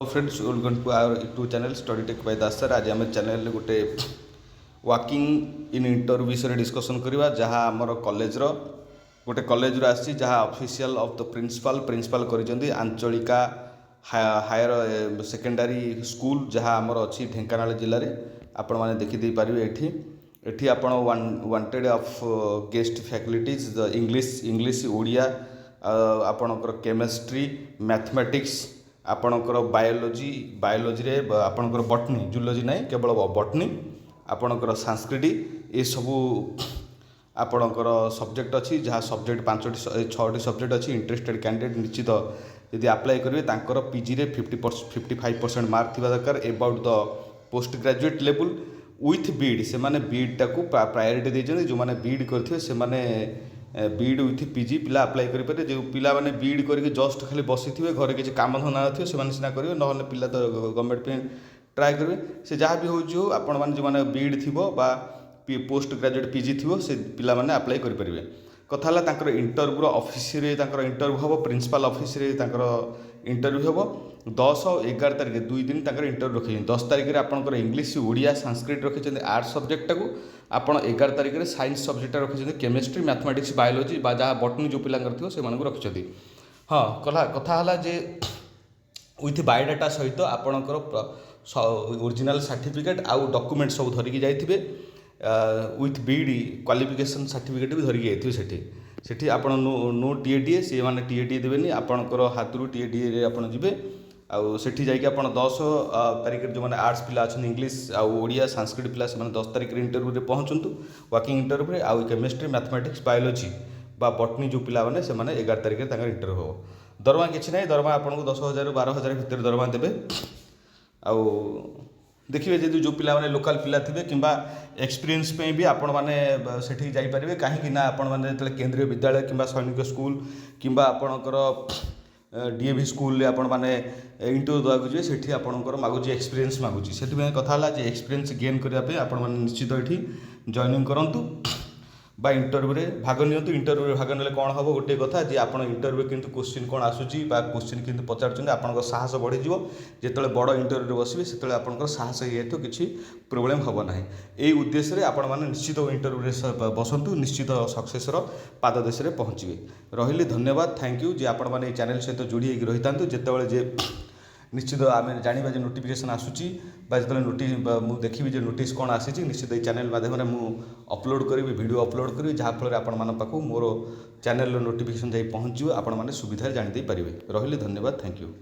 Friends welcome to our YouTube channel study tech by Das sir. आज आम channel गोटे walking in interview विषय discussion करवा जहाँ आमर कॉलेज गोटे कॉलेज आसी जहाँ ऑफिशियल ऑफ द प्रिंसिपल कर आंचलिका हायर सेकेंडरी स्कूल जहाँ आमर अच्छी ढेंकानाल जिले में आपण मैंने देखीदे पारे। एठी आपण wanted of guest faculties English Odia आपणकर केमिस्ट्री मैथमेटिक्स आपणकर बायोलोजी रे आपणकर बटनी जूलोजी नहीं केवल बटनी आपणकर संस्कृति ये सबू आपणकर सब्जेक्ट अच्छी जहाँ सब्जेक्ट 5-6टी सब्जेक्ट अच्छी। इंटरेस्टेड कैंडिडेट निश्चित यदि अप्लाई करेंगे तांकर पीजी रे 55% मार्क थी दरकार about the post graduate level with Beed से माने बीड टाकू प्रायोरिटी देते जो मैंने बीड करते से माने बीड विथ पीजी पिला अप्लाई करेंगे। जो पिला माने बीड करके जस्ट खाली बसी थे घर किसी काम धंदा ना से सीना करेंगे ना पिला तो गवर्नमेंट ट्राए करेंगे से जहाँ भी हो आपण मैंने जो मैंने बीड थी पोस्ट ग्रेजुएट पीजी थी से पिला माने अप्लाई करेंगे। कथा है इंटरव्यू ऑफिस इंटरव्यू हम प्रिंसिपल ऑफिस इंटरव्यू हम 10-11 तारिख 2 दिन इंटरव्यू रखे। 10 तारिख में आपंकर इंग्लिश ओडिया संस्कृत रखिंट आर्ट्स सब्जेक्टा को आप 11 तारिख में साइंस सब्जेक्टा रखिंट केमिस्ट्री मैथमेटिक्स बायोलोजी जहाँ बटनी जो पिला से रखिंट। हाँ कथा है जे विथ बायोडाटा सहित आपणकर ओरिजिनल सर्टिफिकेट आउ डॉक्यूमेंट सब धरिकी जाइए विथ बीडी क्वालिफिकेशन सर्टिफिकेट भी धरिकी जाइए। सेठी आपण नो टीएडीए सी मैंने टीएडीए देवेनि आपणकर हाथरू टीएडीए आप जी आउ सेठी जाइए आप 10 तारिख जो मैंने आर्ट्स पिला अच्छा इंग्लिश आडिया संस्कृत पिला से 10 तारिख इंटरव्यू रे पहुँचतु वाकिंग इंटरव्यू आउ केमिस्ट्री मैथमेटिक्स बायोलोजी बटनी जो पिला मैंने से 11 तारिख इंटरव्यू हम। दरमा किसी ना दरमा आपको 10,000-12,000 भितर दरमा देवे। आउ देखिए जी जो पिला लोकल पिला थे कि एक्सपीरियंस भी आपण मैंने सेठी जाइपारे कहीं आपण मैंने केंद्रीय विद्यालय कि सैनिक स्कूल कि आपणकर डीएवी स्कूल आपण मैंने इंटरव्यू देवाक जी से आपंकर मागुची एक्सपीरियंस मागुची से कथा है एक्सपीरियंस गेन करने आपण मैंने निश्चित ये जॉइनिंग करूँ बा इंटरव्यू रे भाग नियंतु। इंटरव्यू रे भाग नेले कौन हम गोटे कथा जी आप इंटरव्यू किंतु क्वेश्चन कौन आसूची क्वेश्चन किंतु पचार आपंकर साहस बढ़ी जो बड़ इंटरव्यू बसवे से आपंकर साहस हो किसी प्रोब्लेम हम ना। यही उद्देश्य आपण मैंने निश्चित इंटरव्यू रे बसतु निश्चित सक्सेसर पाददेश में पहुँचे। रही धन्यवाद थैंक यू जी आपण मैंने चैनल सहित जोड़ी रही था जितेबाला जे निश्चित आम जाना जो नोटिफिकेशन आसूची जो नोटिस मुझे देखी जो नोटिस कौन आसी निश्चित ये चैनल माध्यम अपलोड करी वीडियो अपलोड करी जहाँफल आपण पाक मोर चैनल नोटिफिकेशन जाई पहुँच आपण मैंने सुविधा जानी पारे। रही धन्यवाद थैंक यू।